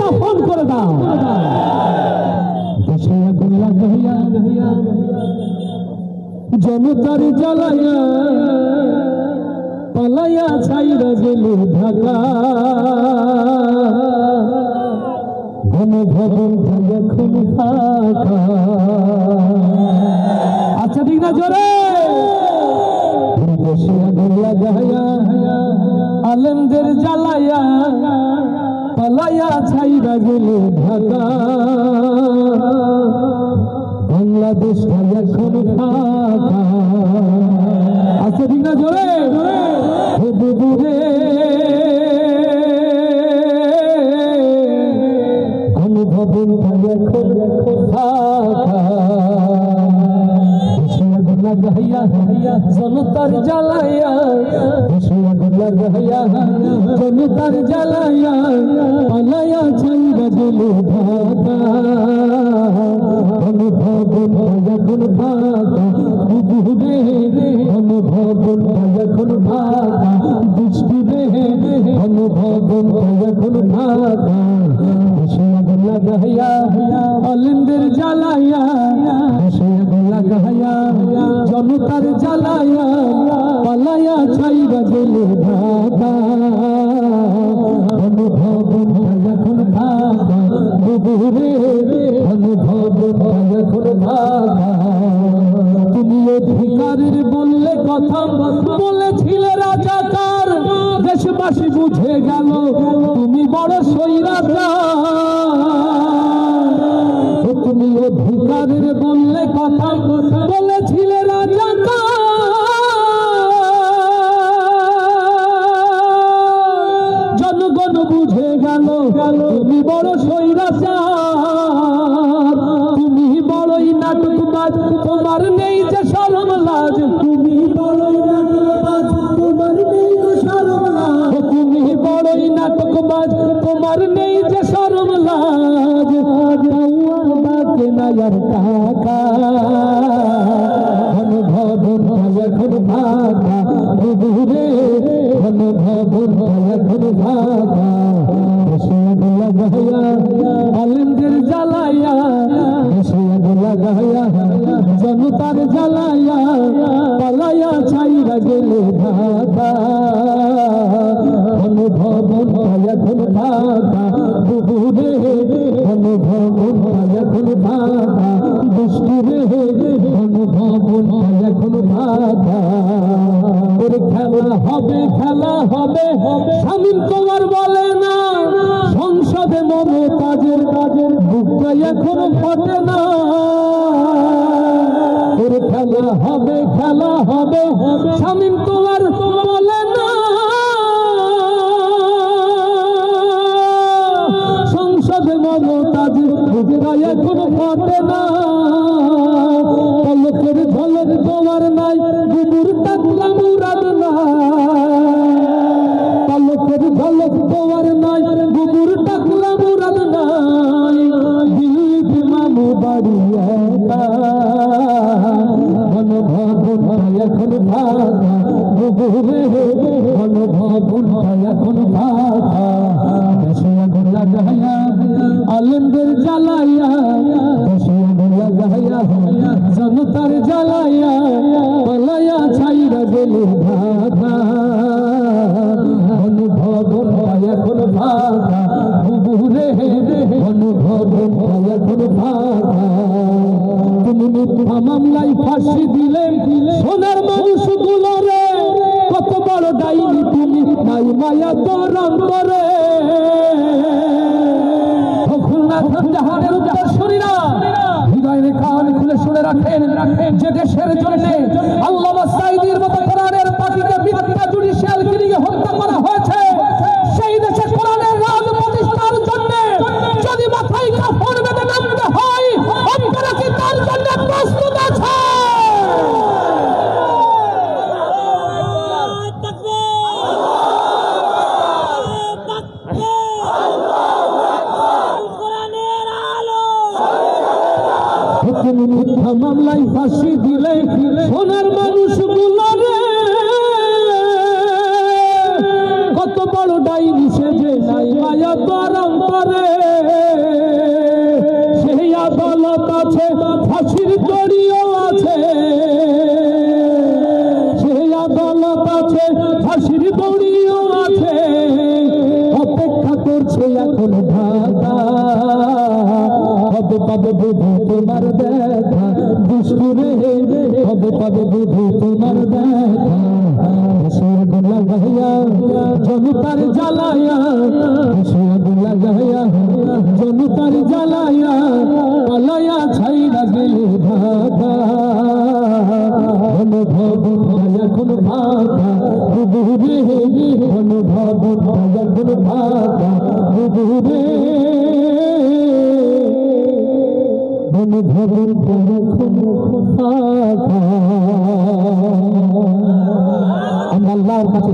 দফন করে দাও। দেশে আগুন লাগাইয়া জনতার জ্বালাইয়া পালাইয়া ছাইরা গেল ঢাকা। গণভবন এখন ফাঁকা। আচ্ছা ঠিক না জোরে। দেশে আগুন লাগাইয়া আলেমদের জ্বালাইয়া পালাইয়া ছাইরা গেল ঢাকা। বাংলাদেশটা এখন ফাঁকা। আচ্ছা ঠিক না জোরে। গণভবন এখন ফাঁকা। লাগাইয়া জনতার জ্বালাইয়া লাগাইয়া জনতার জ্বালাইয়া পালাইয়া ছাইরা গেল ঢাকা। গণভবন এখন ফাঁকা। গণভবন এখন ফাঁকা। দুষ্টুরে গণভবন এখন ফাঁকা। লাগাইয়া আলেমদের জ্বালাইয়া লাগাইয়া জনতার জ্বালাইয়া পালাইয়া ছাইরা গেল ঢাকা। গণভবন এখন ফাঁকা। গণভবন এখন ফাঁকা। তুমি অধিকারের বললে কথা বলেছিলে রাজাকার। দেশবাসী বুঝে গেল তুমি বড় স্বৈরাচার। তুমি অধিকারের বললে কথা বলেছিলে রাজাকার। জনগণ বুঝে গেল তুমি বড় স্বৈরাচার। তুমি বড়ই নাটকবাজ, তোমার নেই যে শরম লাজ। তুমি বড়ই নাটকবাজ, তোমার নেই যে শরম লাজ। তুমি বড়ই নাটকবাজ, তোমার নেই যে শরম লাজ। নায়ার টাকা। গণভবন এখন ফাঁকা। গণভবন এখন ফাঁকা। লাগাইয়া আলেমদের জ্বালাইয়া লাগাইয়া জনতার জ্বালাইয়া পালাইয়া ছাইরা গেল ঢাকা। গণভবন এখন ফাঁকা। গণভবন এখন ফাঁকা। দুষ্টুরে গণভবন এখন ফাঁকা। খেলা হবে খেলা হবে শামীম তোমার বলে না। সংসদে মমতাজের বুকটা এখন ফটে না। খেলা হবে শামীম তোমার বলে না। সংসদে মমতাজের বুকটা এখন ফটে না। পলকের ঝলক তোমার নাই, গুবুর টাকলা মুরাদ নাই। পলকের ঝলক তোমার নাই, গুবুর টাকলা মুরাদ নাই। দিলীপ মামু বাড়ি একা। গণভবন এখন ফাঁকা। গণভবন এখন ফাঁকা। দেশে আগুন লাগাইয়া আলেমদের জ্বালাইয়া লাগাইয়া জনতার জ্বালাইয়া পালাইয়া ছাইরা গেল ঢাকা। গণভবন এখন ফাঁকা। গণভবন এখন ফাঁকা। তুমি মিথ্যা মামলায় ফাঁসি দিলে সোনার মানুষগুলো রে। কত বড় ডাইনি তুমি, নাই মায়া তোর অন্তরে। জাহানের উত্তরসূরিরা হৃদয় রেখান খুলে শুনে রাখেন যে দেশের জন্য আল্লামা সাঈদীর মতো কোরআনের পাখিকে মিথ্যা জুডিশিয়াল কিলিংয়ে হত্যা করা হয়েছে। সেই দেশে কোরআনের রাজ প্রতিষ্ঠার জন্য যদি মাথায় কাফন বেঁধে নামতে হয়, আপনারা কি তার জন্য প্রস্তুত আছে? মিথ্যা মামলায় ফাঁসি দিলে সোনার মানুষগুলো রে। কত বড় ডাইনি সেজে নাই মায়া তোর অন্তরে। করছে এখন ঢাকা কবে পাবে বুঝি তোমার দেখা দুষ্কুরে কবে পাবে বুঝি তোমার দেখা আগুন লাগাইয়া জনতার জ্বালাইয়া আগুন লাগাইয়া জনতার জ্বালাইয়া পালাইয়া ছাইরা গেলে ঢাকা অনুভব এখন ভাকা বুবুরে অনুভব এখন ভাকা বুবুরে অনুভব এখন ভাকা। আমরা আল্লাহর কাছে